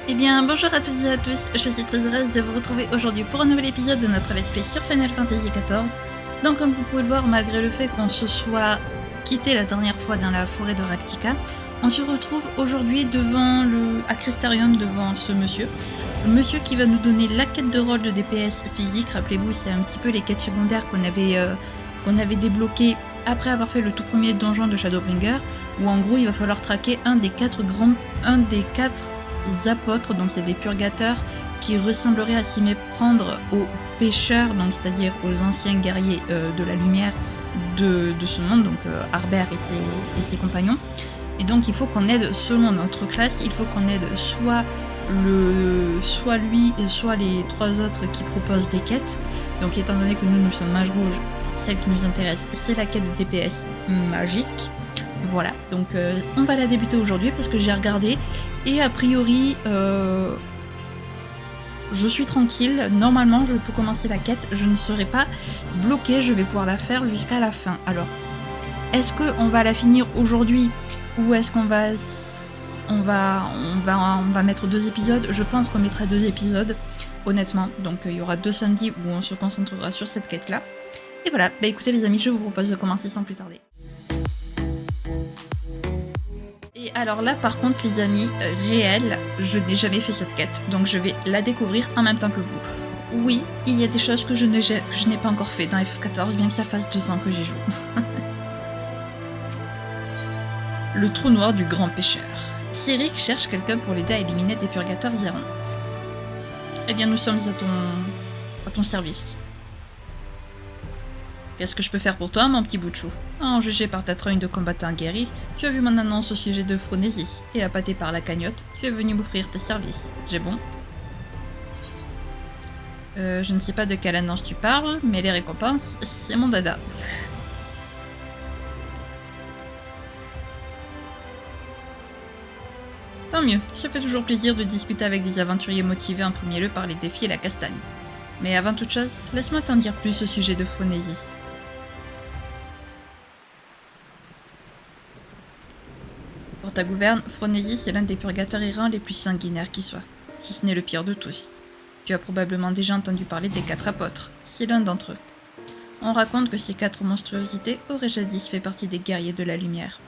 Eh bien, bonjour à toutes et à tous, je suis très heureuse de vous retrouver aujourd'hui pour un nouvel épisode de notre let's play sur Final Fantasy XIV. Donc comme vous pouvez le voir, malgré le fait qu'on se soit quitté la dernière fois dans la forêt de Raktika, on se retrouve aujourd'hui devant à Crystarium, devant ce monsieur. Le monsieur qui va nous donner la quête de rôle de DPS physique. Rappelez-vous, c'est un petit peu les quêtes secondaires qu'on avait débloquées après avoir fait le tout premier donjon de Shadowbringer, où en gros il va falloir traquer un des quatre apôtres, donc c'est des purgateurs qui ressembleraient à s'y méprendre aux pêcheurs, donc c'est-à-dire aux anciens guerriers de la lumière de ce monde, donc Harbert et ses compagnons. Et donc il faut qu'on aide, selon notre classe, il faut qu'on aide soit lui, soit les trois autres qui proposent des quêtes. Donc étant donné que nous sommes mage rouge, celle qui nous intéresse, c'est la quête de DPS magique. Voilà, donc on va la débuter aujourd'hui parce que j'ai regardé et a priori je suis tranquille, normalement je peux commencer la quête, je ne serai pas bloquée, je vais pouvoir la faire jusqu'à la fin. Alors, est-ce qu'on va la finir aujourd'hui ou est-ce qu'on va mettre 2 épisodes? Je pense qu'on mettra 2 épisodes, honnêtement, donc il y aura 2 samedis où on se concentrera sur cette quête-là. Et voilà, bah écoutez les amis, je vous propose de commencer sans plus tarder. Et alors là par contre les amis, réel, je n'ai jamais fait cette quête, donc je vais la découvrir en même temps que vous. Oui, il y a des choses que je n'ai pas encore fait dans FF14, bien que ça fasse 2 ans que j'y joue. Le trou noir du grand pêcheur. Cyric cherche quelqu'un pour l'aider à éliminer des purgateurs errants. Eh bien nous sommes à ton service. Qu'est-ce que je peux faire pour toi, mon petit bout de chou? En jugé par ta trogne de combattant guéri, tu as vu mon annonce au sujet de Phronésis, et appâté par la cagnotte, tu es venu m'offrir tes services. J'ai bon? Je ne sais pas de quelle annonce tu parles, mais les récompenses, c'est mon dada. Tant mieux, ça fait toujours plaisir de discuter avec des aventuriers motivés en premier lieu par les défis et la castagne. Mais avant toute chose, laisse-moi t'en dire plus au sujet de Phronésis. Pour ta gouverne, Phronésis est l'un des purgateurs errants les plus sanguinaires qui soient, si ce n'est le pire de tous. Tu as probablement déjà entendu parler des 4 apôtres, c'est l'un d'entre eux. On raconte que ces 4 monstruosités auraient jadis fait partie des guerriers de la lumière.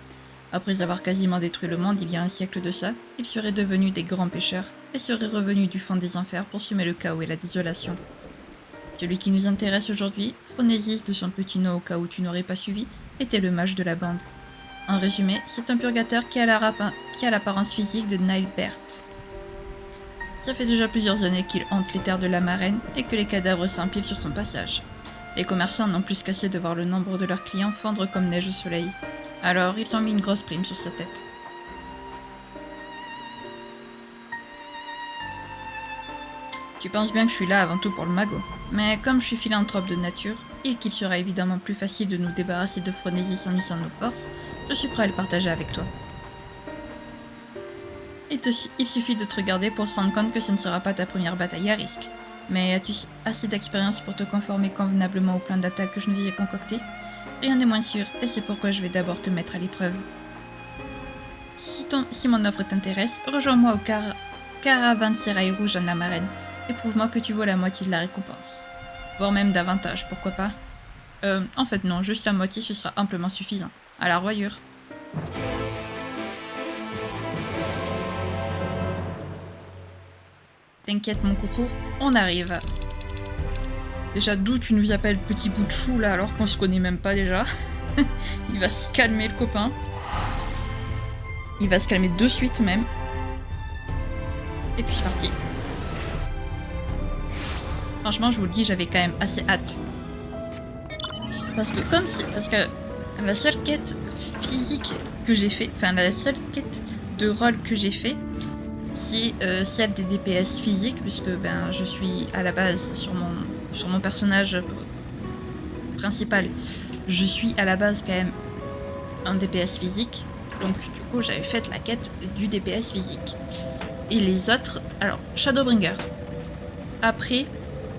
Après avoir quasiment détruit le monde il y a un siècle de ça, ils seraient devenus des grands pêcheurs et seraient revenus du fond des enfers pour semer le chaos et la désolation. Celui qui nous intéresse aujourd'hui, Phronésis de son petit nom au cas où tu n'aurais pas suivi, était le mage de la bande. En résumé, c'est un purgateur qui a l'apparence physique de Nilbert. Ça fait déjà plusieurs années qu'il hante les terres de la Marraine et que les cadavres s'empilent sur son passage. Les commerçants n'ont plus qu'assez de voir le nombre de leurs clients fondre comme neige au soleil. Alors, ils ont mis une grosse prime sur sa tête. Tu penses bien que je suis là avant tout pour le magot, mais comme je suis philanthrope de nature, et qu'il sera évidemment plus facile de nous débarrasser de Phronésis en unissant nos forces, je suis prêt à le partager avec toi. Il suffit de te regarder pour se rendre compte que ce ne sera pas ta première bataille à risque. Mais as-tu assez d'expérience pour te conformer convenablement au plan d'attaque que je nous ai concocté? Rien n'est moins sûr, et c'est pourquoi je vais d'abord te mettre à l'épreuve. Si mon offre t'intéresse, rejoins-moi au Caravansérail Rouge en Amarenne, et prouve-moi que tu vaux la moitié de la récompense. Voire même davantage, pourquoi pas? En fait non, juste la moitié, ce sera amplement suffisant. À la royure. T'inquiète mon coco, on arrive. Déjà, d'où tu nous appelles petit bout de chou là alors qu'on se connaît même pas déjà? Il va se calmer le copain. Il va se calmer de suite même. Et puis c'est parti. Franchement, je vous le dis, j'avais quand même assez hâte. Parce que la seule quête physique que j'ai fait, enfin la seule quête de rôle que j'ai fait, c'est celle des DPS physiques, puisque ben je suis à la base sur mon personnage principal, je suis à la base quand même un DPS physique, donc du coup j'avais fait la quête du DPS physique. Et les autres, alors Shadowbringer. Après,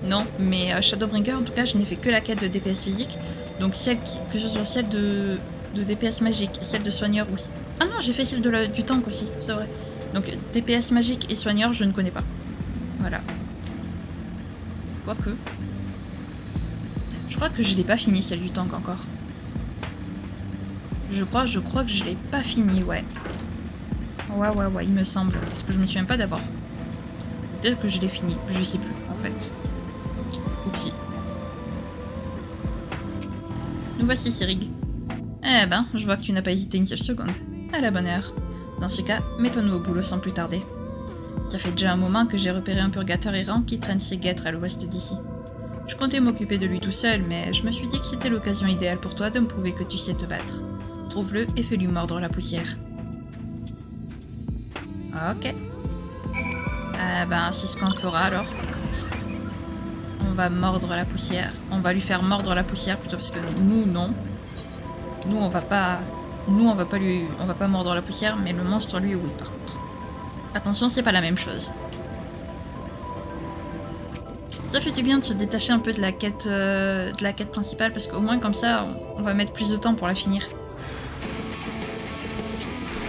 non, mais Shadowbringer en tout cas je n'ai fait que la quête de DPS physique, donc que ce soit celle de DPS magique, celle de soigneur aussi. Ah non, j'ai fait celle du tank aussi, c'est vrai. Donc DPS magique et soigneur, je ne connais pas. Voilà. Quoique. Je crois que je l'ai pas fini celle du tank encore. Je crois que je l'ai pas fini, ouais. Ouais, il me semble. Parce que je me souviens pas d'avoir. Peut-être que je l'ai fini, je sais plus en fait. Oupsie. Nous voici, Cyril. Eh ben, je vois que tu n'as pas hésité une seule seconde. À la bonne heure. Dans ce cas, mettons-nous au boulot sans plus tarder. Ça fait déjà un moment que j'ai repéré un purgateur errant qui traîne ses guêtres à l'ouest d'ici. Je comptais m'occuper de lui tout seul, mais je me suis dit que c'était l'occasion idéale pour toi de me prouver que tu sais te battre. Trouve-le et fais-lui mordre la poussière. Ok. Ben, c'est ce qu'on fera alors. On va mordre la poussière. On va lui faire mordre la poussière plutôt parce que nous, non. Nous, on va pas mordre la poussière, mais le monstre, lui, oui, par contre. Attention, c'est pas la même chose. Ça fait du bien de se détacher un peu de la quête principale, parce qu'au moins, comme ça, on va mettre plus de temps pour la finir.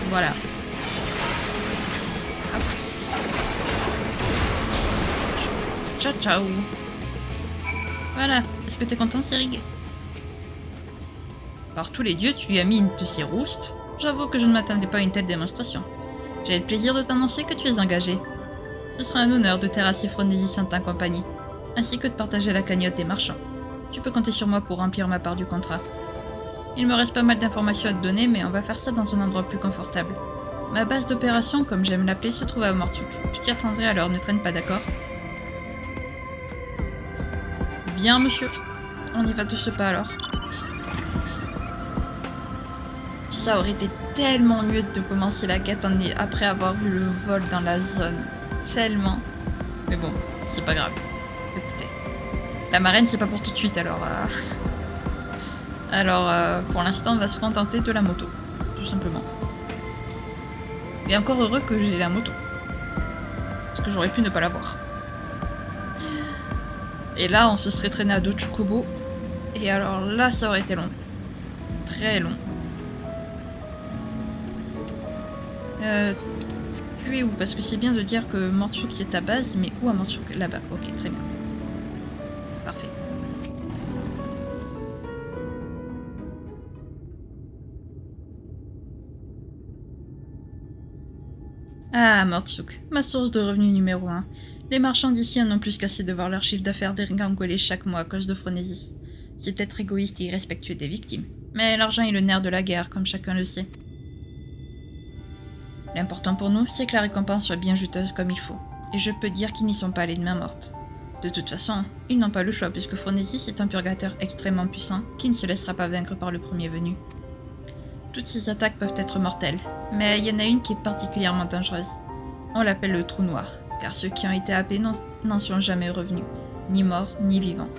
Voilà. Hop. Ciao, ciao. Voilà. Est-ce que t'es content, Cyril? Par tous les dieux, tu lui as mis une de ces roustes. J'avoue que je ne m'attendais pas à une telle démonstration. J'ai le plaisir de t'annoncer que tu es engagé. Ce sera un honneur de terrasser Phronésis en ta compagnie, ainsi que de partager la cagnotte des marchands. Tu peux compter sur moi pour remplir ma part du contrat. Il me reste pas mal d'informations à te donner, mais on va faire ça dans un endroit plus confortable. Ma base d'opération, comme j'aime l'appeler, se trouve à Mortiouk. Je t'y attendrai alors, ne traîne pas, d'accord? Bien, monsieur. On y va de ce pas alors. Ça aurait été tellement mieux de commencer la quête après avoir vu le vol dans la zone. Tellement. Mais bon, c'est pas grave. Écoutez. La marraine, c'est pas pour tout de suite, alors... pour l'instant, on va se contenter de la moto. Tout simplement. Et encore heureux que j'ai la moto. Parce que j'aurais pu ne pas l'avoir. Et là, on se serait traîné à 2 Chocobo. Et alors là, ça aurait été long. Très long. Tu es où? Parce que c'est bien de dire que Mortiouk c'est ta base, mais où à Mortiouk? Là-bas, ok, très bien. Parfait. Ah, Mortiouk, ma source de revenus numéro 1. Les marchands d'ici n'ont plus qu'assez de voir leur chiffre d'affaires dégringoler chaque mois à cause de Phronésis. C'est peut-être égoïste et irrespectueux des victimes, mais l'argent est le nerf de la guerre, comme chacun le sait. L'important pour nous, c'est que la récompense soit bien juteuse comme il faut, et je peux dire qu'ils n'y sont pas allés de main morte. De toute façon, ils n'ont pas le choix puisque Phronésis est un purgateur extrêmement puissant qui ne se laissera pas vaincre par le premier venu. Toutes ces attaques peuvent être mortelles, mais il y en a une qui est particulièrement dangereuse. On l'appelle le trou noir, car ceux qui ont été happés n'en sont jamais revenus, ni morts ni vivants.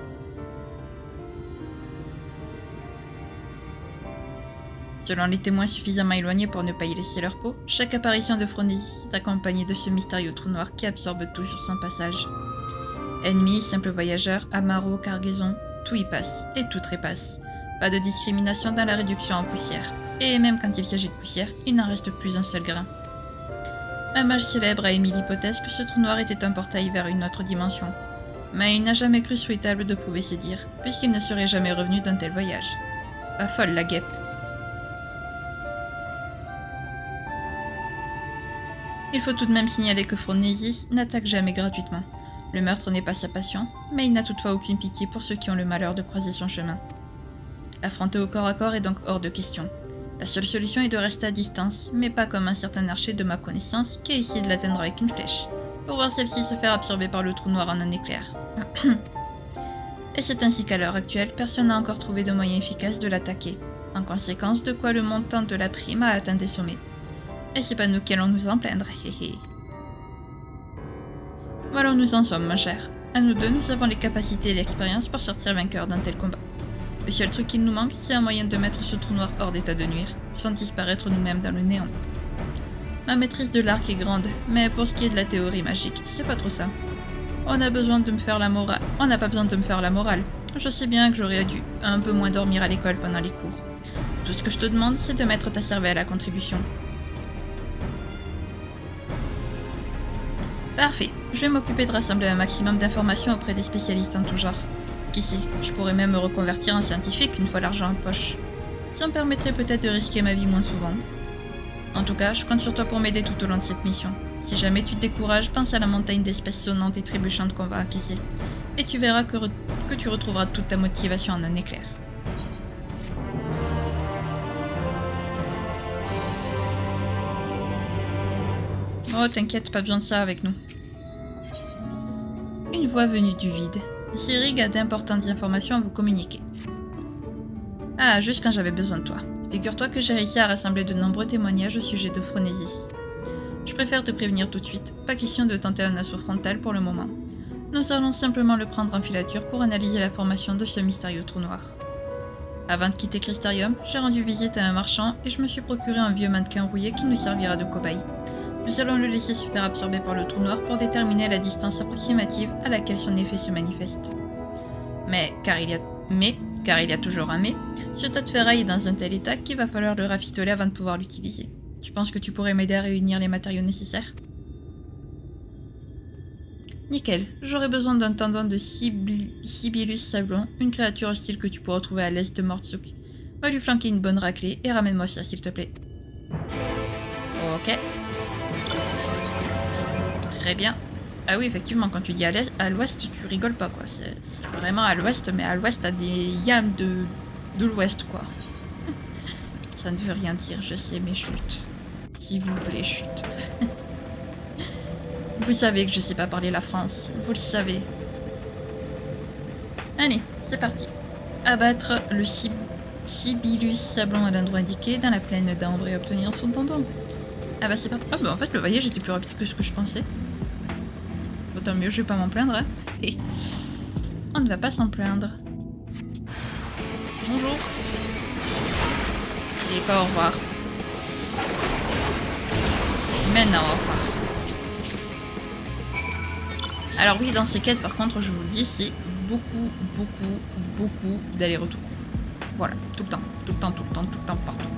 Selon les témoins suffisamment éloignés pour ne pas y laisser leur peau, chaque apparition de Phronésis est accompagnée de ce mystérieux trou noir qui absorbe tout sur son passage. Ennemis, simples voyageurs, amarros, cargaisons, tout y passe, et tout trépasse. Pas de discrimination dans la réduction en poussière, et même quand il s'agit de poussière, il n'en reste plus un seul grain. Un mage célèbre a émis l'hypothèse que ce trou noir était un portail vers une autre dimension, mais il n'a jamais cru souhaitable de prouver ses dires, puisqu'il ne serait jamais revenu d'un tel voyage. Pas folle la guêpe. Il faut tout de même signaler que Phronésis n'attaque jamais gratuitement. Le meurtre n'est pas sa passion, mais il n'a toutefois aucune pitié pour ceux qui ont le malheur de croiser son chemin. L'affronter au corps à corps est donc hors de question. La seule solution est de rester à distance, mais pas comme un certain archer de ma connaissance qui a essayé de l'atteindre avec une flèche, pour voir celle-ci se faire absorber par le trou noir en un éclair. Et c'est ainsi qu'à l'heure actuelle, personne n'a encore trouvé de moyen efficace de l'attaquer. En conséquence, de quoi le montant de la prime a atteint des sommets. Et c'est pas nous qui allons nous en plaindre, héhé. Voilà où nous en sommes, ma chère. À nous deux, nous avons les capacités et l'expérience pour sortir vainqueurs d'un tel combat. Le seul truc qu'il nous manque, c'est un moyen de mettre ce trou noir hors d'état de nuire, sans disparaître nous-mêmes dans le néant. Ma maîtrise de l'arc est grande, mais pour ce qui est de la théorie magique, c'est pas trop ça. On n'a pas besoin de me faire la morale. Je sais bien que j'aurais dû un peu moins dormir à l'école pendant les cours. Tout ce que je te demande, c'est de mettre ta cervelle à contribution. Parfait. Je vais m'occuper de rassembler un maximum d'informations auprès des spécialistes en tout genre. Qui sait, je pourrais même me reconvertir en scientifique une fois l'argent en poche. Ça me permettrait peut-être de risquer ma vie moins souvent. En tout cas, je compte sur toi pour m'aider tout au long de cette mission. Si jamais tu te décourages, pense à la montagne d'espèces sonnantes et trébuchantes qu'on va encaisser. Et tu verras que tu retrouveras toute ta motivation en un éclair. Oh, t'inquiète, pas besoin de ça avec nous. Une voix venue du vide. Sirig a d'importantes informations à vous communiquer. Ah, juste quand j'avais besoin de toi. Figure-toi que j'ai réussi à rassembler de nombreux témoignages au sujet de Phronésis. Je préfère te prévenir tout de suite, pas question de tenter un assaut frontal pour le moment. Nous allons simplement le prendre en filature pour analyser la formation de ce mystérieux trou noir. Avant de quitter Crystarium, j'ai rendu visite à un marchand et je me suis procuré un vieux mannequin rouillé qui nous servira de cobaye. Nous allons le laisser se faire absorber par le trou noir pour déterminer la distance approximative à laquelle son effet se manifeste. Car il y a toujours un mais, ce tas de ferraille est dans un tel état qu'il va falloir le rafistoler avant de pouvoir l'utiliser. Tu penses que tu pourrais m'aider à réunir les matériaux nécessaires? Nickel, j'aurai besoin d'un tendon de Sibylus sablon, une créature hostile que tu pourras trouver à l'est de Mortsuk. Va lui flanquer une bonne raclée et ramène-moi ça s'il te plaît. Ok. Très bien. Ah oui, effectivement, quand tu dis à l'ouest, tu rigoles pas, quoi. C'est vraiment à l'ouest, mais à l'ouest, t'as des yams de l'ouest, quoi. Ça ne veut rien dire, je sais, mais chut. S'il vous plaît, chut. Vous savez que je sais pas parler la France. Vous le savez. Allez, c'est parti. Abattre le Sibylus sablon à l'endroit indiqué dans la plaine d'ambre et obtenir son tendon. Ah bah c'est parti. Ah bah en fait, le voyage était plus rapide que ce que je pensais. Tant mieux, je vais pas m'en plaindre. Hein. Et on ne va pas s'en plaindre. Bonjour. Et pas au revoir. Maintenant, au revoir. Alors oui, dans ces quêtes, par contre, je vous le dis, c'est beaucoup d'aller-retour. Voilà, tout le temps, partout.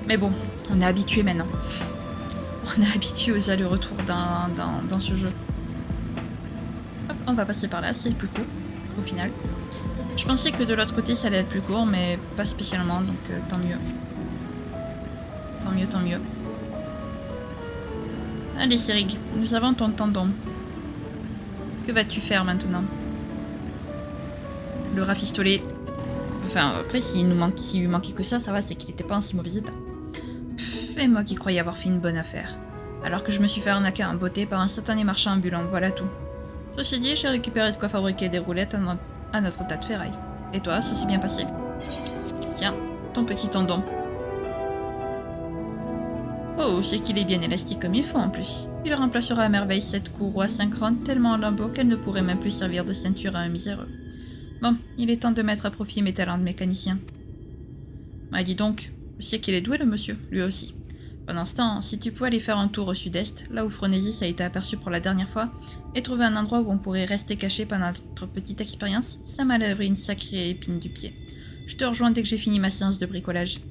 Mais bon, on est habitué maintenant. On est habitué aux allers-retours dans ce jeu. Hop, on va passer par là, c'est plus court, au final. Je pensais que de l'autre côté, ça allait être plus court, mais pas spécialement, donc tant mieux. Tant mieux. Allez, Sirig, nous avons ton tendon. Que vas-tu faire maintenant? Le rafistoler. Enfin, après, s'il lui manquait que ça va, c'est qu'il était pas en si mauvais état. Et moi qui croyais avoir fait une bonne affaire. Alors que je me suis fait arnaquer en beauté par un satané marchand ambulant, voilà tout. Ceci dit, j'ai récupéré de quoi fabriquer des roulettes à notre tas de ferraille. Et toi, ça s'est bien passé? Tiens, ton petit tendon. Oh, c'est qu'il est bien élastique comme il faut en plus. Il remplacera à merveille cette courroie synchrone tellement en lambeaux qu'elle ne pourrait même plus servir de ceinture à un miséreux. Bon, il est temps de mettre à profit mes talents de mécanicien. Bah dis donc, c'est qu'il est doué le monsieur, lui aussi. Pendant ce temps, si tu pouvais aller faire un tour au sud-est, là où Phronésis a été aperçu pour la dernière fois, et trouver un endroit où on pourrait rester caché pendant notre petite expérience, ça m'enlèverait une sacrée épine du pied. Je te rejoins dès que j'ai fini ma séance de bricolage.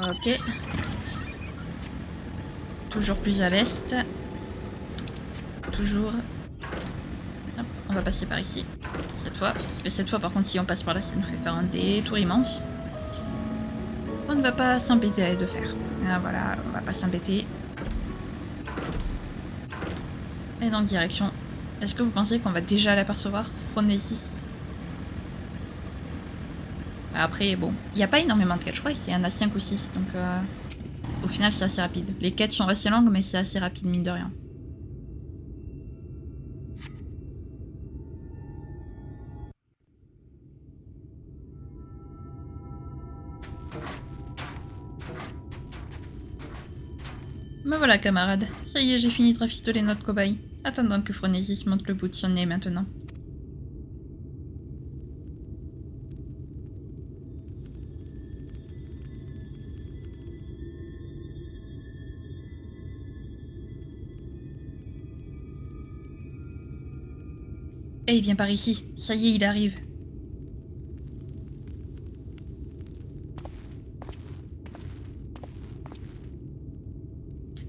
Ok. Toujours plus à l'est. Toujours. Hop, on va passer par ici. Cette fois. Et cette fois, par contre, si on passe par là, ça nous fait faire un détour immense. On ne va pas s'embêter de faire. Ah, voilà, on va pas s'embêter. Et donc, direction. Est-ce que vous pensez qu'on va déjà l'apercevoir? Phronésis. Après, bon, il n'y a pas énormément de quêtes, je crois qu'il y en a 5 ou 6, donc au final c'est assez rapide. Les quêtes sont assez longues, mais c'est assez rapide, mine de rien. Me voilà, camarade. Ça y est, j'ai fini de rafistoler notre cobaye. Attendons que Phronésis monte le bout de son nez maintenant. Eh, viens par ici. Ça y est, il arrive.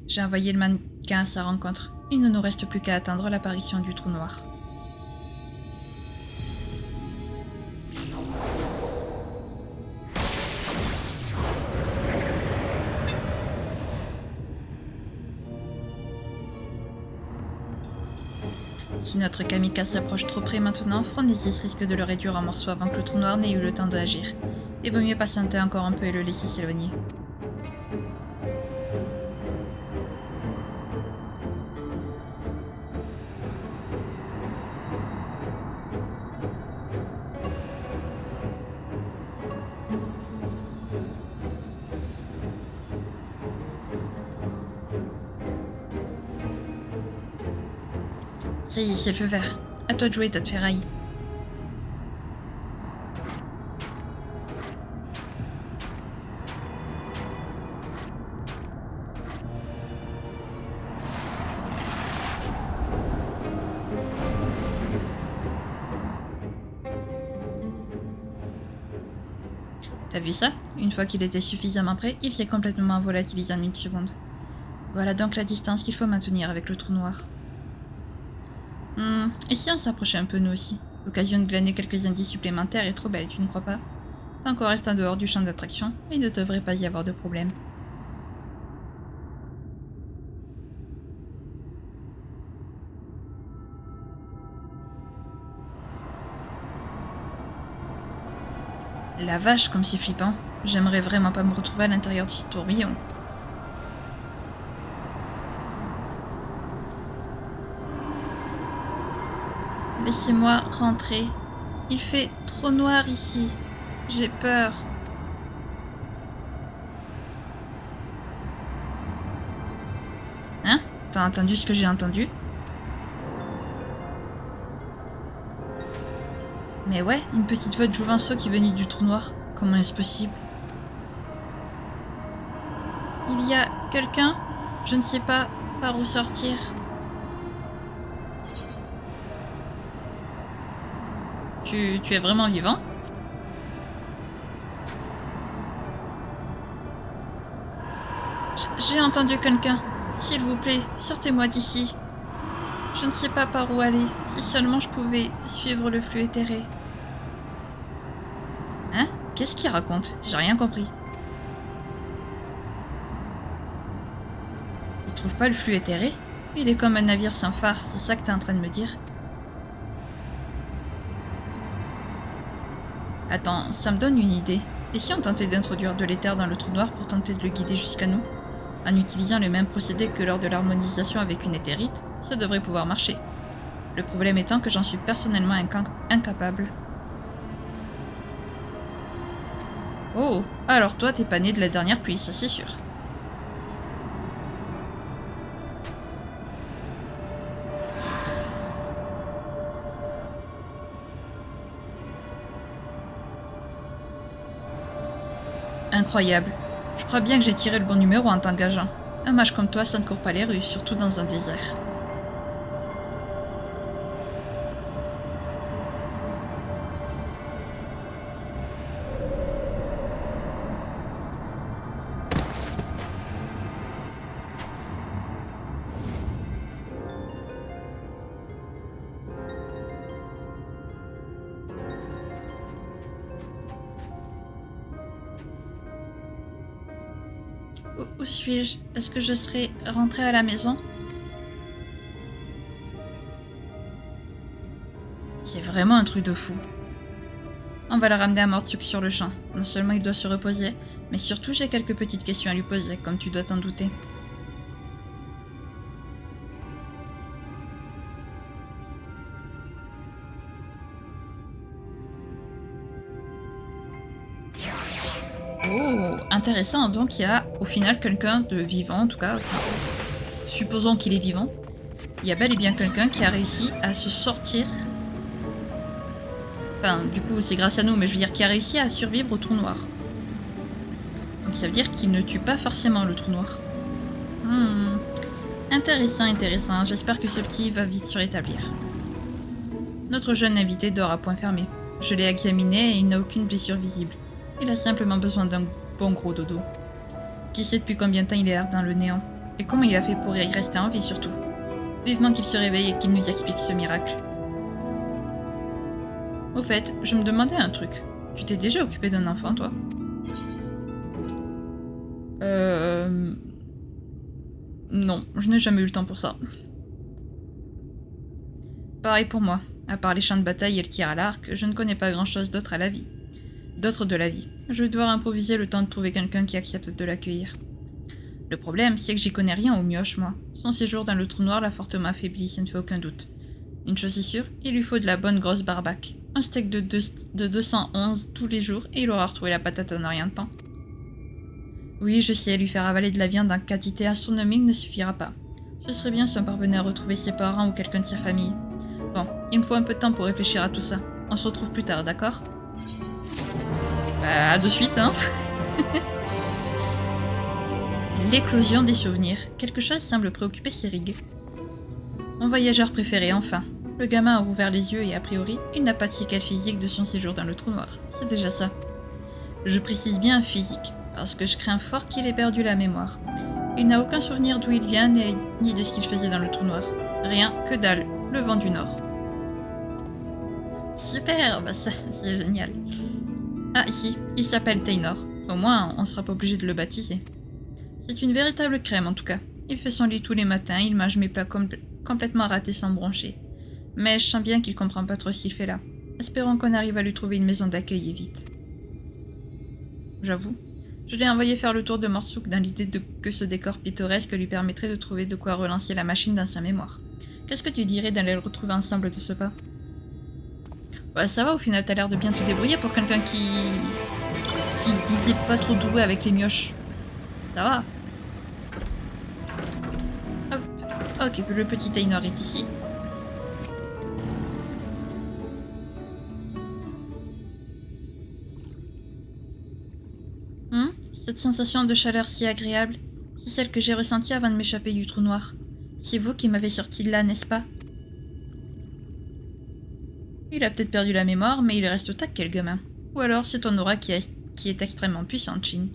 J'ai envoyé le mannequin quelqu'un à sa rencontre. Il ne nous reste plus qu'à attendre l'apparition du trou noir. Si notre kamikaze s'approche trop près maintenant, Phronésis risque de le réduire en morceaux avant que le trou noir n'ait eu le temps d'agir. Il vaut mieux patienter encore un peu et le laisser s'éloigner. Ça y est, c'est le feu vert. À toi de jouer, tas de ferraille. T'as vu ça? Une fois qu'il était suffisamment prêt, il s'est complètement volatilisé en une seconde. Voilà donc la distance qu'il faut maintenir avec le trou noir. Et si on s'approchait un peu nous aussi? L'occasion de glaner quelques indices supplémentaires est trop belle, tu ne crois pas? Tant qu'on reste en dehors du champ d'attraction, il ne devrait pas y avoir de problème. La vache, comme c'est flippant. J'aimerais vraiment pas me retrouver à l'intérieur de ce tourbillon. Laissez-moi rentrer. Il fait trop noir ici. J'ai peur. Hein? T'as entendu ce que j'ai entendu? Mais ouais, une petite voix de Jouvenceau qui venait du trou noir. Comment est-ce possible? Il y a quelqu'un? Je ne sais pas par où sortir. Tu es vraiment vivant? J'ai entendu quelqu'un. S'il vous plaît, sortez-moi d'ici. Je ne sais pas par où aller. Si seulement je pouvais suivre le flux éthéré. Hein? Qu'est-ce qu'il raconte? J'ai rien compris. Il trouve pas le flux éthéré? Il est comme un navire sans phare, c'est ça que t'es en train de me dire? Attends, ça me donne une idée. Et si on tentait d'introduire de l'éther dans le trou noir pour tenter de le guider jusqu'à nous? En utilisant le même procédé que lors de l'harmonisation avec une éthérite, ça devrait pouvoir marcher. Le problème étant que j'en suis personnellement incapable. Oh, alors toi t'es pas né de la dernière pluie, ça c'est sûr. Incroyable. Je crois bien que j'ai tiré le bon numéro en t'engageant. Un mage comme toi, ça ne court pas les rues, surtout dans un désert. Où suis-je? Est-ce que je serai rentrée à la maison? C'est vraiment un truc de fou. On va le ramener à Mortiuk sur le champ. Non seulement il doit se reposer, mais surtout j'ai quelques petites questions à lui poser, comme tu dois t'en douter. Oh, intéressant. Donc il y a au final quelqu'un de vivant, en tout cas, supposons qu'il est vivant. Il y a bel et bien quelqu'un qui a réussi à se sortir. Enfin, du coup, c'est grâce à nous, mais je veux dire qui a réussi à survivre au trou noir. Donc ça veut dire qu'il ne tue pas forcément le trou noir. Intéressant, intéressant. J'espère que ce petit va vite se rétablir. Notre jeune invité dort à point fermé. Je l'ai examiné et il n'a aucune blessure visible. Il a simplement besoin d'un bon gros dodo. Qui sait depuis combien de temps il est erre dans le néant. Et comment il a fait pour y rester en vie surtout? Vivement qu'il se réveille et qu'il nous explique ce miracle. Au fait, je me demandais un truc. Tu t'es déjà occupé d'un enfant, toi? Non, je n'ai jamais eu le temps pour ça. Pareil pour moi. À part les champs de bataille et le tir à l'arc, je ne connais pas grand-chose d'autre à la vie. D'autre de la vie. Je vais devoir improviser le temps de trouver quelqu'un qui accepte de l'accueillir. Le problème, c'est que j'y connais rien aux mioches, moi. Son séjour dans le trou noir l'a fortement affaibli, ça ne fait aucun doute. Une chose est sûre, il lui faut de la bonne grosse barbaque. Un steak de 211 tous les jours et il aura retrouvé la patate en rien de temps. Oui, je sais, lui faire avaler de la viande en quantité astronomique ne suffira pas. Ce serait bien si on parvenait à retrouver ses parents ou quelqu'un de sa famille. Bon, il me faut un peu de temps pour réfléchir à tout ça. On se retrouve plus tard, d'accord? Bah, à de suite, hein. L'éclosion des souvenirs. Quelque chose semble préoccuper Sirig. Mon voyageur préféré, enfin. Le gamin a ouvert les yeux et a priori, il n'a pas de séquelles physiques de son séjour dans le trou noir. C'est déjà ça. Je précise bien physique, parce que je crains fort qu'il ait perdu la mémoire. Il n'a aucun souvenir d'où il vient ni de ce qu'il faisait dans le trou noir. Rien, que dalle, le vent du nord. Super, bah ça, c'est génial. Ah, ici, il s'appelle Taynor. Au moins, on sera pas obligé de le baptiser. C'est une véritable crème en tout cas. Il fait son lit tous les matins, il mange mes plats complètement ratés sans broncher. Mais je sens bien qu'il comprend pas trop ce qu'il fait là. Espérons qu'on arrive à lui trouver une maison d'accueil et vite. J'avoue, je l'ai envoyé faire le tour de Mortsouk dans l'idée que ce décor pittoresque lui permettrait de trouver de quoi relancer la machine dans sa mémoire. Qu'est-ce que tu dirais d'aller le retrouver ensemble de ce pas? Ouais, ça va, au final t'as l'air de bien te débrouiller pour quelqu'un qui se disait pas trop doué avec les mioches. Ça va. Hop. Ok, le petit Taynor est ici. Cette sensation de chaleur si agréable, c'est celle que j'ai ressentie avant de m'échapper du trou noir. C'est vous qui m'avez sorti de là, n'est-ce pas? Il a peut-être perdu la mémoire, mais il reste au taquet, le gamin. Ou alors c'est ton aura qui est extrêmement puissante, Shin.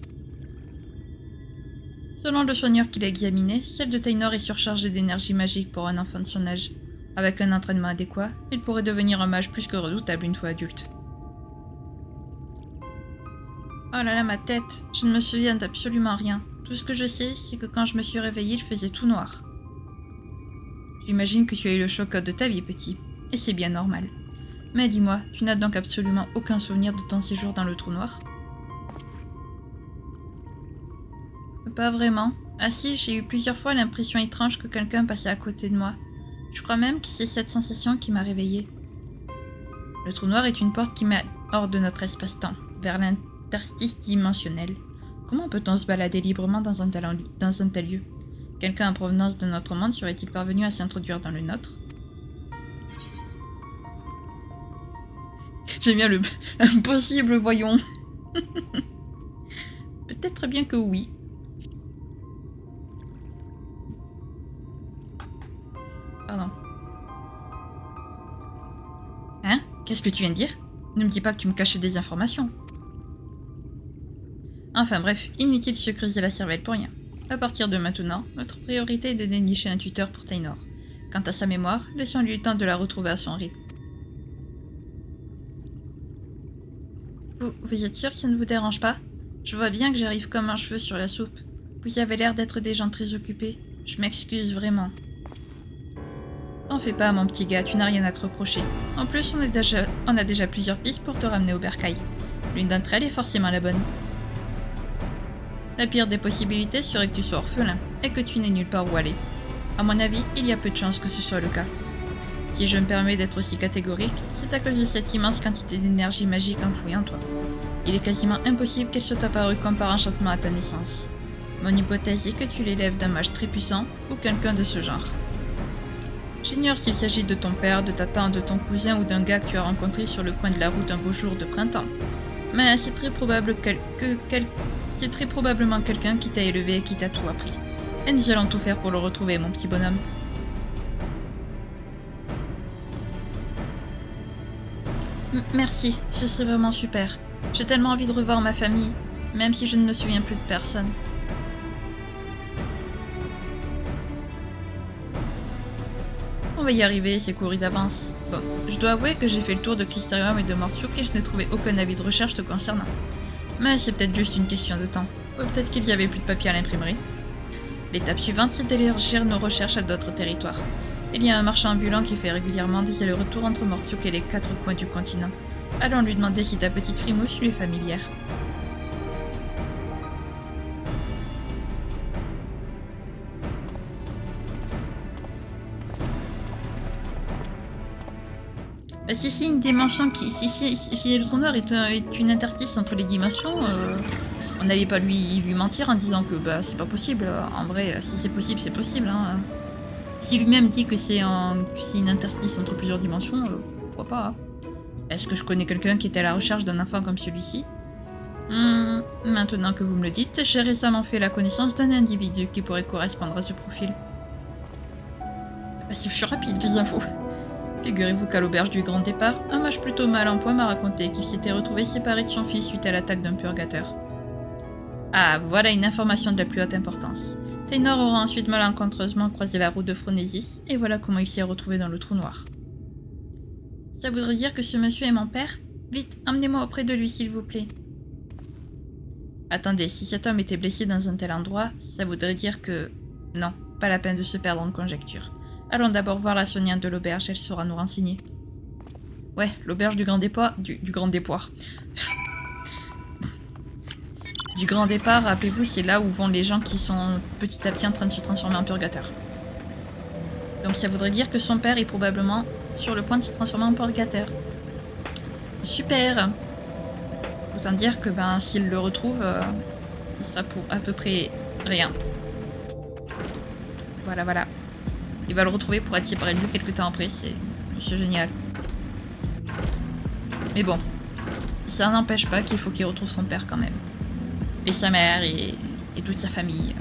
Selon le soigneur qui l'a examiné, celle de Taynor est surchargée d'énergie magique pour un enfant de son âge. Avec un entraînement adéquat, il pourrait devenir un mage plus que redoutable une fois adulte. Oh là là, ma tête, je ne me souviens d'absolument rien. Tout ce que je sais, c'est que quand je me suis réveillée, il faisait tout noir. J'imagine que tu as eu le choc de ta vie, petit, et c'est bien normal. Mais dis-moi, tu n'as donc absolument aucun souvenir de ton séjour dans le trou noir? Pas vraiment. Ah si, j'ai eu plusieurs fois l'impression étrange que quelqu'un passait à côté de moi. Je crois même que c'est cette sensation qui m'a réveillée. Le trou noir est une porte qui met hors de notre espace-temps, vers l'interstice dimensionnel. Comment peut-on se balader librement dans un tel lieu? Quelqu'un en provenance de notre monde serait-il parvenu à s'introduire dans le nôtre? J'aime bien le impossible, voyons. Peut-être bien que oui. Pardon. Hein? Qu'est-ce que tu viens de dire? Ne me dis pas que tu me cachais des informations. Enfin bref, inutile de se creuser la cervelle pour rien. À partir de maintenant, notre priorité est de dénicher un tuteur pour Taynor. Quant à sa mémoire, laissons-lui le temps de la retrouver à son rythme. Vous êtes sûr que ça ne vous dérange pas? Je vois bien que j'arrive comme un cheveu sur la soupe. Vous avez l'air d'être des gens très occupés. Je m'excuse vraiment. T'en fais pas, mon petit gars, tu n'as rien à te reprocher. En plus, on a déjà plusieurs pistes pour te ramener au bercail. L'une d'entre elles est forcément la bonne. La pire des possibilités serait que tu sois orphelin, et que tu n'aies nulle part où aller. À mon avis, il y a peu de chances que ce soit le cas. Si je me permets d'être aussi catégorique, c'est à cause de cette immense quantité d'énergie magique enfouie en toi. Il est quasiment impossible qu'elle soit apparue comme par enchantement à ta naissance. Mon hypothèse est que tu l'élèves d'un mage très puissant, ou quelqu'un de ce genre. J'ignore s'il s'agit de ton père, de ta tante, de ton cousin ou d'un gars que tu as rencontré sur le coin de la route un beau jour de printemps. Mais c'est très probable c'est très probablement quelqu'un qui t'a élevé et qui t'a tout appris. Et nous allons tout faire pour le retrouver, mon petit bonhomme. Merci, ce serait vraiment super. J'ai tellement envie de revoir ma famille, même si je ne me souviens plus de personne. On va y arriver, c'est couru d'avance. Bon, je dois avouer que j'ai fait le tour de Crystarium et de Mortiouk et je n'ai trouvé aucun avis de recherche te concernant. Mais c'est peut-être juste une question de temps. Ou peut-être qu'il y avait plus de papier à l'imprimerie. L'étape suivante, c'est d'élargir nos recherches à d'autres territoires. Il y a un marchand ambulant qui fait régulièrement des allers-retours entre Mortiouk et les 4 coins du continent. Allons lui demander si ta petite frimousse lui est familière. Bah, si une dimension qui. Si le trou noir est une interstice entre les dimensions, on n'allait pas lui mentir en disant que bah c'est pas possible. En vrai, si c'est possible, c'est possible. Hein. Si lui-même dit que c'est une interstice entre plusieurs dimensions, pourquoi pas. Hein. Est-ce que je connais quelqu'un qui était à la recherche d'un enfant comme celui-ci? Maintenant que vous me le dites, j'ai récemment fait la connaissance d'un individu qui pourrait correspondre à ce profil. Bah, c'est plus rapide les infos. Figurez-vous qu'à l'auberge du grand départ, un mage plutôt mal en point m'a raconté qu'il s'était retrouvé séparé de son fils suite à l'attaque d'un purgateur. Ah, voilà une information de la plus haute importance. Taynor aura ensuite malencontreusement croisé la route de Phronésis, et voilà comment il s'y est retrouvé dans le trou noir. Ça voudrait dire que ce monsieur est mon père? Vite, emmenez-moi auprès de lui s'il vous plaît. Attendez, si cet homme était blessé dans un tel endroit, ça voudrait dire que... Non, pas la peine de se perdre en conjectures. Allons d'abord voir la soignante de l'auberge, elle saura nous renseigner. Ouais, l'auberge du grand départ... Du grand dépoir. Du grand départ, rappelez-vous, c'est là où vont les gens qui sont petit à petit en train de se transformer en purgateur. Donc ça voudrait dire que son père est probablement sur le point de se transformer en purgateur. Super! Autant dire que ben s'il le retrouve, ce sera pour à peu près rien. Voilà. Il va le retrouver pour être séparé de lui quelques temps après, c'est génial. Mais bon, ça n'empêche pas qu'il faut qu'il retrouve son père quand même. Et sa mère et toute sa famille.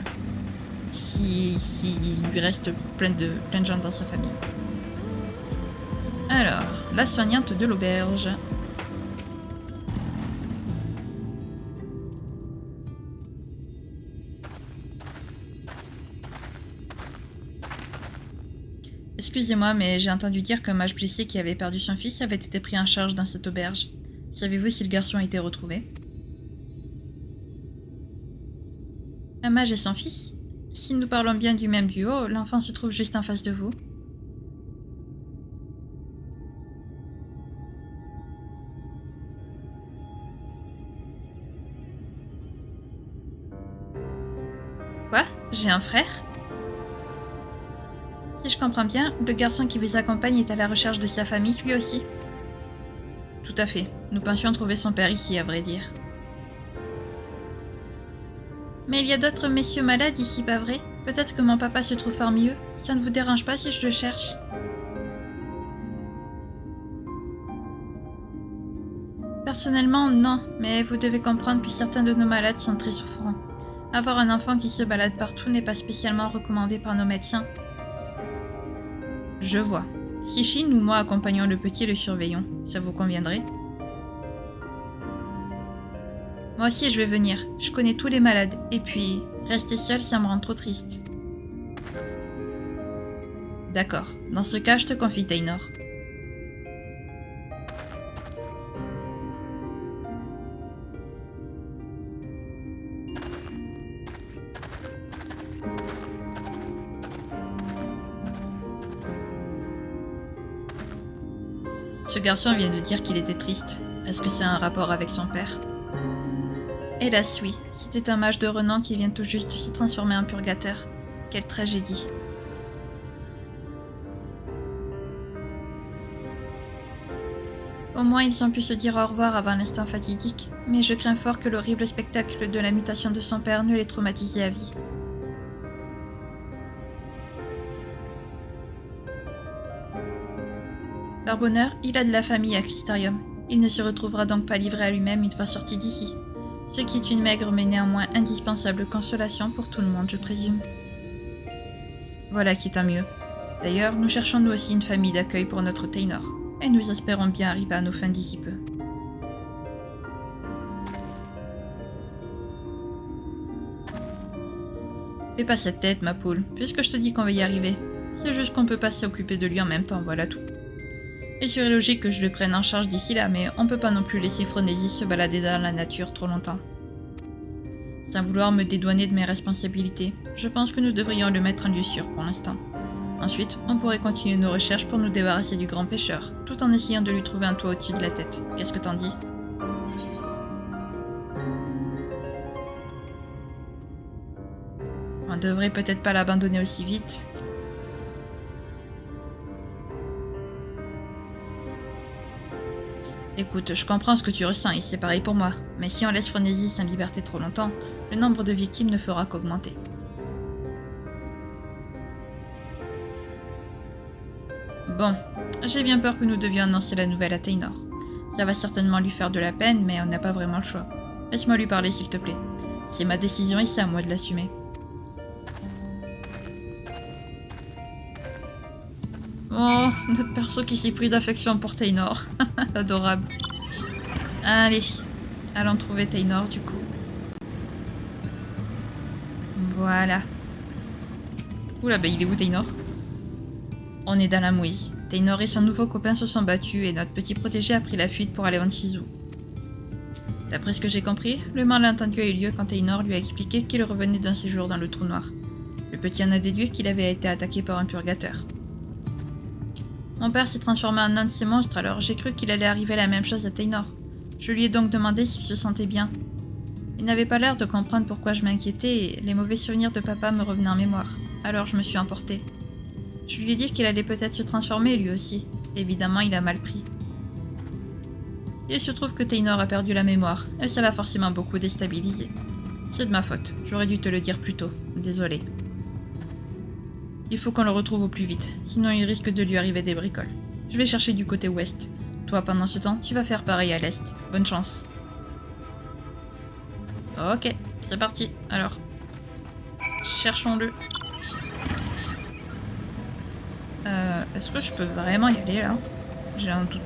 Si il lui reste plein de gens dans sa famille. Alors, la soignante de l'auberge. Excusez-moi, mais j'ai entendu dire qu'un mage blessé qui avait perdu son fils avait été pris en charge dans cette auberge. Savez-vous si le garçon a été retrouvé? Un mage et son fils? Si nous parlons bien du même duo, l'enfant se trouve juste en face de vous. Quoi? J'ai un frère? Si je comprends bien, le garçon qui vous accompagne est à la recherche de sa famille, lui aussi. Tout à fait. Nous pensions trouver son père ici, à vrai dire. Mais il y a d'autres messieurs malades ici, pas vrai? Peut-être que mon papa se trouve parmi eux. Ça ne vous dérange pas si je le cherche? Personnellement, non, mais vous devez comprendre que certains de nos malades sont très souffrants. Avoir un enfant qui se balade partout n'est pas spécialement recommandé par nos médecins. Je vois. Si Shin ou moi accompagnons le petit et le surveillons, ça vous conviendrait? Moi aussi je vais venir, je connais tous les malades, et puis, rester seul ça me rend trop triste. D'accord, dans ce cas je te confie Taynor. Ce garçon vient de dire qu'il était triste. Est-ce que c'est un rapport avec son père? Hélas oui, c'était un mage de renom qui vient tout juste de s'y transformer en purgateur. Quelle tragédie. Au moins ils ont pu se dire au revoir avant l'instant fatidique, mais je crains fort que l'horrible spectacle de la mutation de son père ne l'ait traumatisé à vie. Par bonheur, il a de la famille à Crystarium. Il ne se retrouvera donc pas livré à lui-même une fois sorti d'ici. Ce qui est une maigre mais néanmoins indispensable consolation pour tout le monde, je présume. Voilà qui est un mieux. D'ailleurs, nous cherchons nous aussi une famille d'accueil pour notre Taynor, et nous espérons bien arriver à nos fins d'ici peu. Fais pas cette tête, ma poule, puisque je te dis qu'on va y arriver. C'est juste qu'on peut pas s'occuper de lui en même temps, voilà tout. Il serait logique que je le prenne en charge d'ici là, mais on peut pas non plus laisser Phronésis se balader dans la nature trop longtemps. Sans vouloir me dédouaner de mes responsabilités, je pense que nous devrions le mettre en lieu sûr pour l'instant. Ensuite, on pourrait continuer nos recherches pour nous débarrasser du grand pêcheur, tout en essayant de lui trouver un toit au-dessus de la tête. Qu'est-ce que t'en dis ? On devrait peut-être pas l'abandonner aussi vite. Écoute, je comprends ce que tu ressens et c'est pareil pour moi, mais si on laisse Phronésis en liberté trop longtemps, le nombre de victimes ne fera qu'augmenter. Bon, j'ai bien peur que nous devions annoncer la nouvelle à Taynor. Ça va certainement lui faire de la peine, mais on n'a pas vraiment le choix. Laisse-moi lui parler s'il te plaît. C'est ma décision et c'est à moi de l'assumer. Oh, notre perso qui s'est pris d'affection pour Taynor. Adorable. Allez, allons trouver Taynor du coup. Voilà. Oula, bah il est où Taynor? On est dans la mouise. Taynor et son nouveau copain se sont battus et notre petit protégé a pris la fuite pour aller en Shizu. D'après ce que j'ai compris, le malentendu a eu lieu quand Taynor lui a expliqué qu'il revenait d'un séjour dans le trou noir. Le petit en a déduit qu'il avait été attaqué par un purgateur. Mon père s'est transformé en un de ces monstres, alors j'ai cru qu'il allait arriver la même chose à Taynor. Je lui ai donc demandé s'il se sentait bien. Il n'avait pas l'air de comprendre pourquoi je m'inquiétais et les mauvais souvenirs de papa me revenaient en mémoire. Alors je me suis emportée. Je lui ai dit qu'il allait peut-être se transformer lui aussi. Évidemment, il a mal pris. Il se trouve que Taynor a perdu la mémoire, et ça l'a forcément beaucoup déstabilisé. C'est de ma faute, j'aurais dû te le dire plus tôt. Désolée. Il faut qu'on le retrouve au plus vite, sinon il risque de lui arriver des bricoles. Je vais chercher du côté ouest. Toi, pendant ce temps, tu vas faire pareil à l'est. Bonne chance. Ok, c'est parti. Alors, cherchons-le. Est-ce que je peux vraiment y aller, là? J'ai un doute.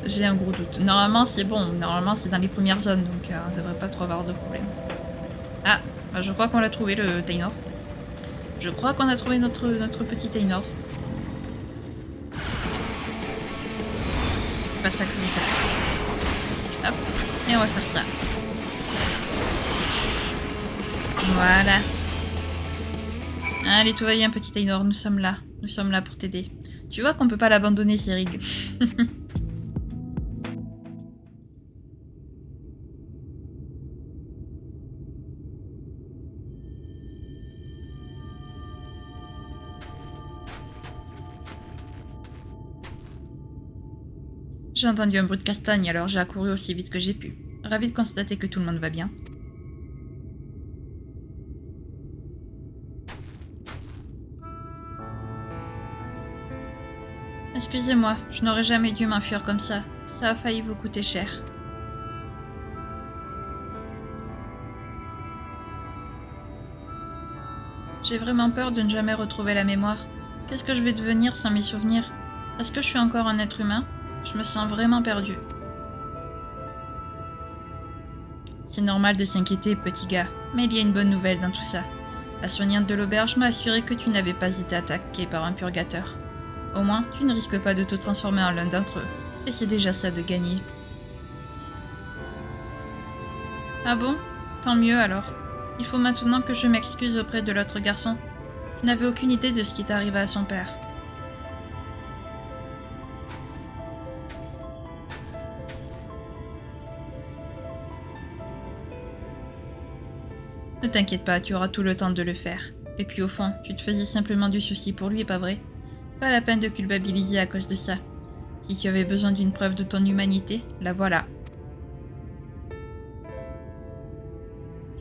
J'ai un gros doute. Normalement, c'est bon. Normalement, c'est dans les premières zones, donc on devrait pas trop avoir de problème. Ah, bah, je crois qu'on l'a trouvé, le Taynor. Je crois qu'on a trouvé notre petit Taynor. C'est pas ça que je voulais faire. Hop, et on va faire ça. Voilà. Allez, tout va bien, petit Taynor, nous sommes là. Nous sommes là pour t'aider. Tu vois qu'on peut pas l'abandonner, Cyril. J'ai entendu un bruit de castagne, alors j'ai accouru aussi vite que j'ai pu. Ravi de constater que tout le monde va bien. Excusez-moi, je n'aurais jamais dû m'enfuir comme ça. Ça a failli vous coûter cher. J'ai vraiment peur de ne jamais retrouver la mémoire. Qu'est-ce que je vais devenir sans mes souvenirs? Est-ce que je suis encore un être humain? Je me sens vraiment perdue. C'est normal de s'inquiéter, petit gars, mais il y a une bonne nouvelle dans tout ça. La soignante de l'auberge m'a assuré que tu n'avais pas été attaqué par un purgateur. Au moins, tu ne risques pas de te transformer en l'un d'entre eux. Et c'est déjà ça de gagner. Ah bon? Tant mieux alors. Il faut maintenant que je m'excuse auprès de l'autre garçon. Je n'avais aucune idée de ce qui est arrivé à son père. Ne t'inquiète pas, tu auras tout le temps de le faire. Et puis au fond, tu te faisais simplement du souci pour lui, pas vrai? Pas la peine de culpabiliser à cause de ça. Si tu avais besoin d'une preuve de ton humanité, la voilà.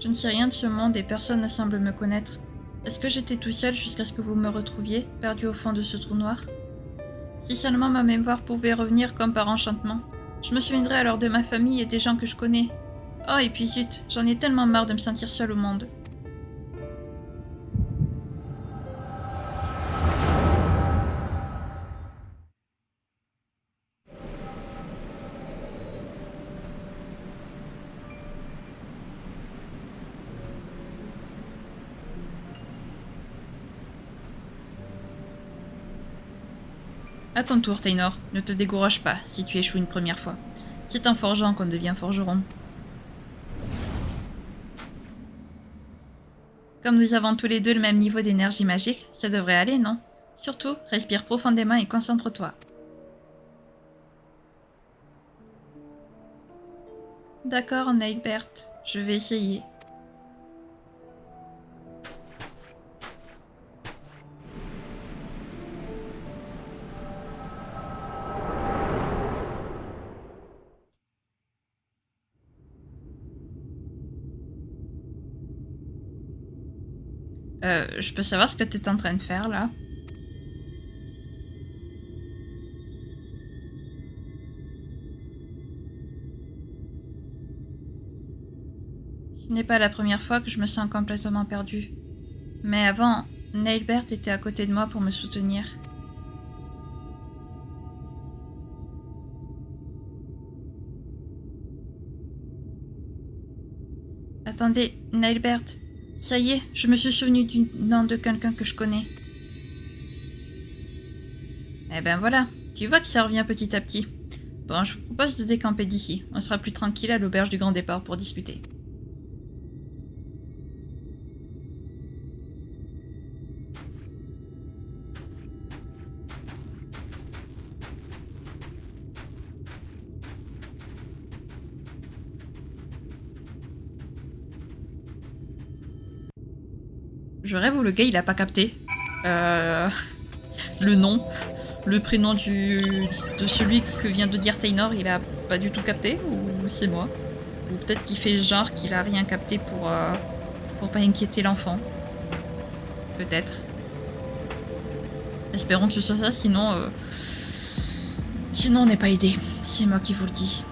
Je ne sais rien de ce monde et personne ne semble me connaître. Est-ce que j'étais tout seul jusqu'à ce que vous me retrouviez, perdu au fond de ce trou noir? Si seulement ma mémoire pouvait revenir comme par enchantement, je me souviendrais alors de ma famille et des gens que je connais. Oh, et puis zut, j'en ai tellement marre de me sentir seule au monde. À ton tour, Taynor, ne te décourage pas si tu échoues une première fois. C'est en forgeant qu'on devient forgeron. Comme nous avons tous les deux le même niveau d'énergie magique, ça devrait aller, non? Surtout, respire profondément et concentre-toi. D'accord, Neilbert, je vais essayer. Je peux savoir ce que tu es en train de faire, là? Ce n'est pas la première fois que je me sens complètement perdue. Mais avant, Neilbert était à côté de moi pour me soutenir. Attendez, Neilbert, ça y est, je me suis souvenu du nom de quelqu'un que je connais. Eh ben voilà, tu vois que ça revient petit à petit. Bon, je vous propose de décamper d'ici. On sera plus tranquille à l'auberge du Grand Départ pour discuter. Je rêve où le gars il a pas capté. Le nom, le prénom de celui que vient de dire Taynor, il a pas du tout capté, ou c'est moi? Ou peut-être qu'il fait genre qu'il a rien capté pour pas inquiéter l'enfant. Peut-être. Espérons que ce soit ça, sinon... Sinon on n'est pas aidé. C'est moi qui vous le dis.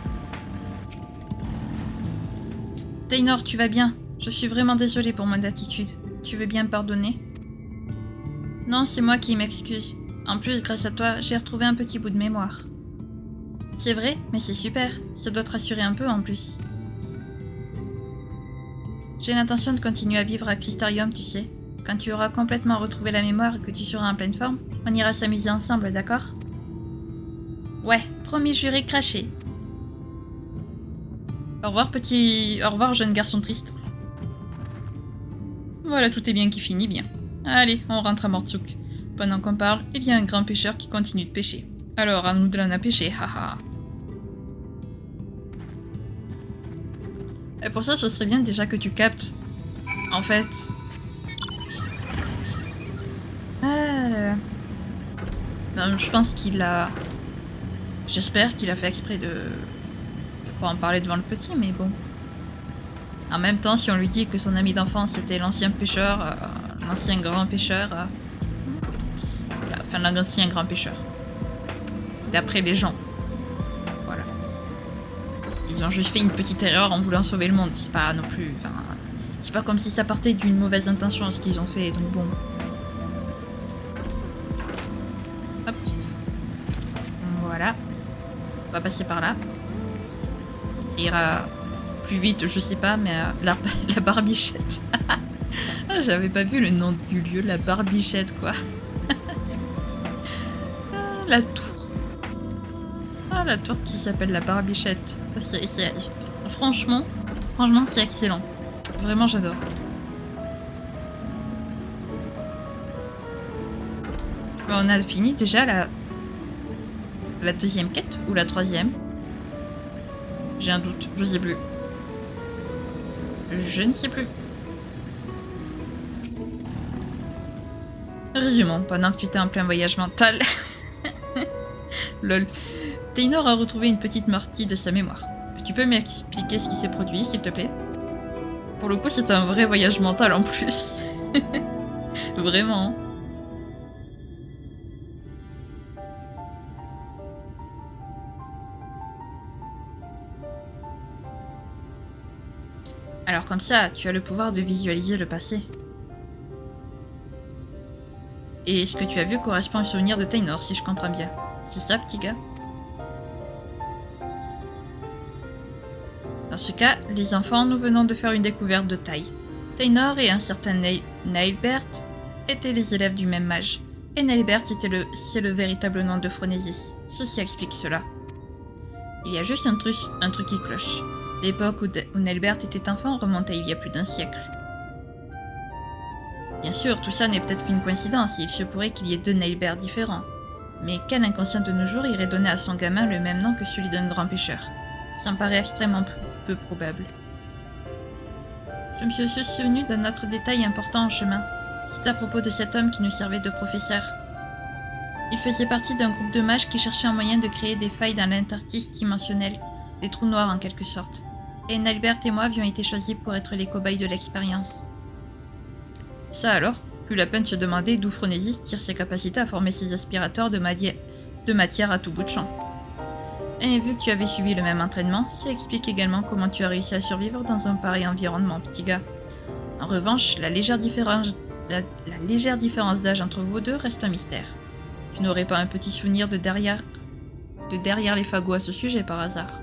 Taynor, tu vas bien? Je suis vraiment désolée pour mon attitude. Tu veux bien me pardonner? Non, c'est moi qui m'excuse. En plus, grâce à toi, j'ai retrouvé un petit bout de mémoire. C'est vrai, mais c'est super. Ça doit te rassurer un peu en plus. J'ai l'intention de continuer à vivre à Crystarium, tu sais. Quand tu auras complètement retrouvé la mémoire et que tu seras en pleine forme, on ira s'amuser ensemble, d'accord? Ouais, promis juré craché. Au revoir, petit... Au revoir, jeune garçon triste. Voilà, tout est bien qui finit bien. Allez, on rentre à Mortsuk. Pendant qu'on parle, il y a un grand pêcheur qui continue de pêcher. Alors, à nous de l'en à pêcher, haha. Et pour ça, ce serait bien déjà que tu captes. En fait... Ah là là. Non, je pense qu'il a... J'espère qu'il a fait exprès de pas en parler devant le petit, mais bon. En même temps, si on lui dit que son ami d'enfance était l'ancien pêcheur, l'ancien grand pêcheur... Enfin, l'ancien grand pêcheur. D'après les gens. Voilà. Ils ont juste fait une petite erreur en voulant sauver le monde. C'est pas non plus... Enfin, c'est pas comme si ça partait d'une mauvaise intention ce qu'ils ont fait, donc bon. Hop. Voilà. On va passer par là. Ça ira plus vite, je sais pas, mais la barbichette. Ah, j'avais pas vu le nom du lieu, la barbichette, quoi. La tour. Ah, la tour qui s'appelle la barbichette. Franchement, c'est excellent. Vraiment, j'adore. On a fini déjà la deuxième quête ou la troisième? J'ai un doute, je sais plus. Je ne sais plus. Résumons, pendant que tu étais en plein voyage mental. Lol. Taynor a retrouvé une petite partie de sa mémoire. Tu peux m'expliquer ce qui s'est produit, s'il te plaît? Pour le coup, c'est un vrai voyage mental en plus. Vraiment. Alors comme ça, tu as le pouvoir de visualiser le passé. Et ce que tu as vu correspond au souvenir de Taynor, si je comprends bien. C'est ça, petit gars? Dans ce cas, les enfants, nous venons de faire une découverte de taille. Taynor et un certain Neilbert étaient les élèves du même mage, Enelbert, c'est le véritable nom de Phronésis. Ceci explique cela. Il y a juste un truc qui cloche. L'époque où Enelbert était enfant remonte à il y a plus d'un siècle. Bien sûr, tout ça n'est peut-être qu'une coïncidence, et il se pourrait qu'il y ait deux Enelbert différents. Mais quel inconscient de nos jours irait donner à son gamin le même nom que celui d'un grand pêcheur? Ça me paraît extrêmement peu probable. Je me suis souvenu d'un autre détail important en chemin. C'est à propos de cet homme qui nous servait de professeur. Il faisait partie d'un groupe de mages qui cherchait un moyen de créer des failles dans l'interstice dimensionnel, des trous noirs en quelque sorte. Et Enelbert et moi avions été choisis pour être les cobayes de l'expérience. Ça alors, plus la peine de se demander d'où Phronésis tire ses capacités à former ses aspirateurs de matière à tout bout de champ. Et vu que tu avais suivi le même entraînement, ça explique également comment tu as réussi à survivre dans un pareil environnement, petit gars. En revanche, la légère différence d'âge entre vous deux reste un mystère. Tu n'aurais pas un petit souvenir de derrière les fagots à ce sujet par hasard?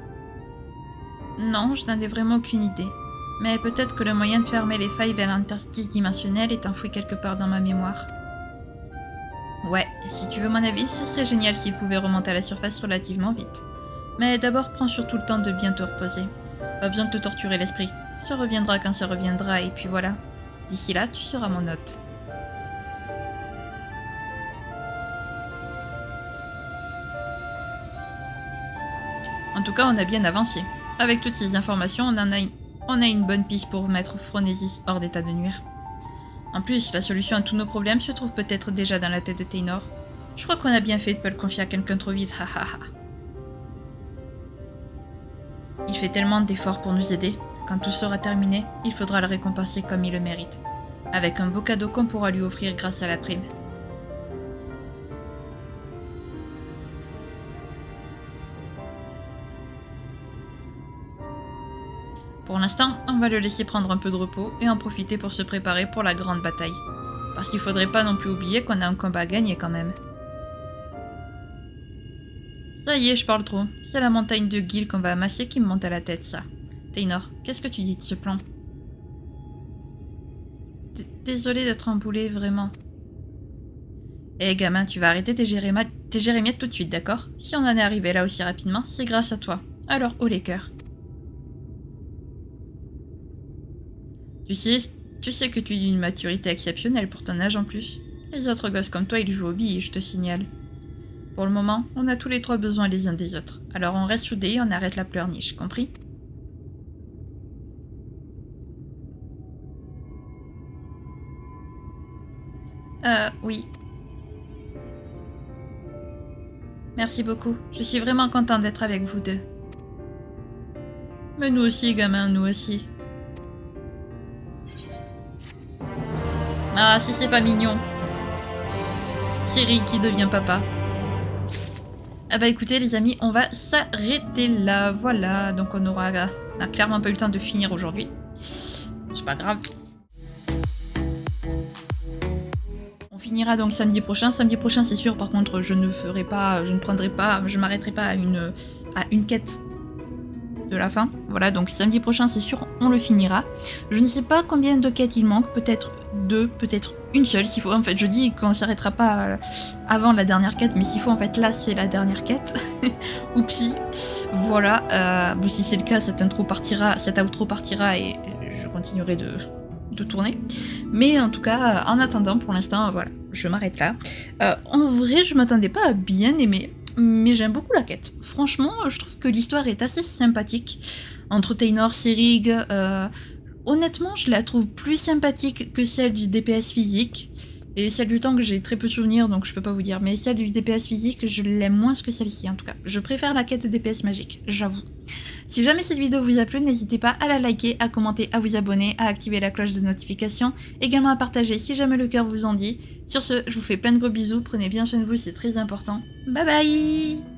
Non, je n'en ai vraiment aucune idée. Mais peut-être que le moyen de fermer les failles vers l'interstice dimensionnel est enfoui quelque part dans ma mémoire. Ouais, si tu veux mon avis, ce serait génial s'il pouvait remonter à la surface relativement vite. Mais d'abord, prends surtout le temps de bien te reposer. Pas besoin de te torturer l'esprit. Ça reviendra quand ça reviendra, et puis voilà. D'ici là, tu seras mon hôte. En tout cas, on a bien avancé. Avec toutes ces informations, on a une bonne piste pour mettre Phronésis hors d'état de nuire. En plus, la solution à tous nos problèmes se trouve peut-être déjà dans la tête de Taynor. Je crois qu'on a bien fait de pas le confier à quelqu'un trop vite, hahaha. Il fait tellement d'efforts pour nous aider. Quand tout sera terminé, il faudra le récompenser comme il le mérite. Avec un beau cadeau qu'on pourra lui offrir grâce à la prime. Pour l'instant, on va le laisser prendre un peu de repos et en profiter pour se préparer pour la grande bataille. Parce qu'il faudrait pas non plus oublier qu'on a un combat à gagner quand même. Ça y est, je parle trop. C'est la montagne de Gil qu'on va amasser qui me monte à la tête, ça. Taynor, qu'est-ce que tu dis de ce plan? Désolé d'être emboulé, vraiment. Eh gamin, tu vas arrêter tes jérémiettes tout de suite, d'accord? Si on en est arrivé là aussi rapidement, c'est grâce à toi. Alors, haut les cœurs. Tu sais que tu es d'une maturité exceptionnelle pour ton âge en plus. Les autres gosses comme toi, ils jouent aux billes, je te signale. Pour le moment, on a tous les trois besoin les uns des autres. Alors on reste soudés et on arrête la pleurniche, compris? Oui. Merci beaucoup. Je suis vraiment contente d'être avec vous deux. Mais nous aussi, gamin, nous aussi. Ah, si c'est pas mignon. Cyril qui devient papa. Ah bah écoutez les amis, on va s'arrêter là. Voilà, donc on a clairement pas eu le temps de finir aujourd'hui. C'est pas grave. On finira donc samedi prochain. Samedi prochain c'est sûr, par contre je m'arrêterai pas à une quête de la fin. Voilà, donc samedi prochain c'est sûr on le finira. Je ne sais pas combien de quêtes il manque, peut-être 2, peut-être une seule s'il faut. En fait je dis qu'on s'arrêtera pas avant la dernière quête, mais s'il faut en fait là c'est la dernière quête. Oupsie. Voilà, bon, si c'est le cas cet outro partira et je continuerai de tourner. Mais en tout cas, en attendant pour l'instant, voilà, je m'arrête là. En vrai je m'attendais pas à bien aimer. Mais j'aime beaucoup la quête. Franchement, je trouve que l'histoire est assez sympathique. Entre Taynor, Cyril, honnêtement, je la trouve plus sympathique que celle du DPS physique. Et celle du tank, j'ai très peu de souvenirs, donc je peux pas vous dire. Mais celle du DPS physique, je l'aime moins que celle-ci, en tout cas. Je préfère la quête de DPS magique, j'avoue. Si jamais cette vidéo vous a plu, n'hésitez pas à la liker, à commenter, à vous abonner, à activer la cloche de notification, également à partager si jamais le cœur vous en dit. Sur ce, je vous fais plein de gros bisous, prenez bien soin de vous, c'est très important. Bye bye!